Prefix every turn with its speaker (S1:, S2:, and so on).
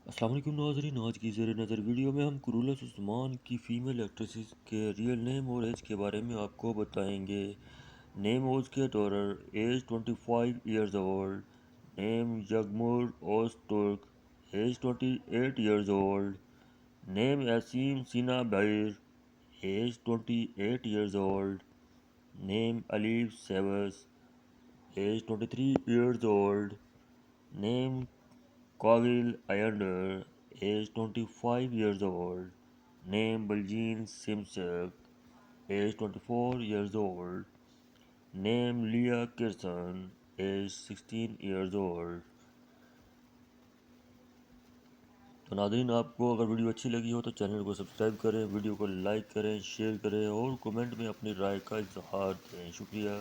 S1: अस्सलाम वालेकुम नाज़रीन, आज की ज़ेर नज़र वीडियो में हम कुरुलस उस्मान की फ़ीमेल एक्ट्रेसेस के रियल नेम और एज के बारे में आपको बताएंगे। Name Ozge Torer, age 25 years old. Name Yagmur Ozturk, age 28 years old. Name यासीम सीना बाइर, एज 28 ईयर्स ओल्ड। नेम अलीफ सेवस, age 23 years old. Name Kavil Ayander, age 25 years old. Name Baljean Simsek, age 24 years old. Name Leah Kirsten, age 16 years old. तो नाज़रीन, आपको अगर video अच्छी लगी हो तो चैनल को सब्सक्राइब करें, वीडियो को लाइक करें, शेयर करें और कमेंट में अपनी राय का इजहार दें। शुक्रिया।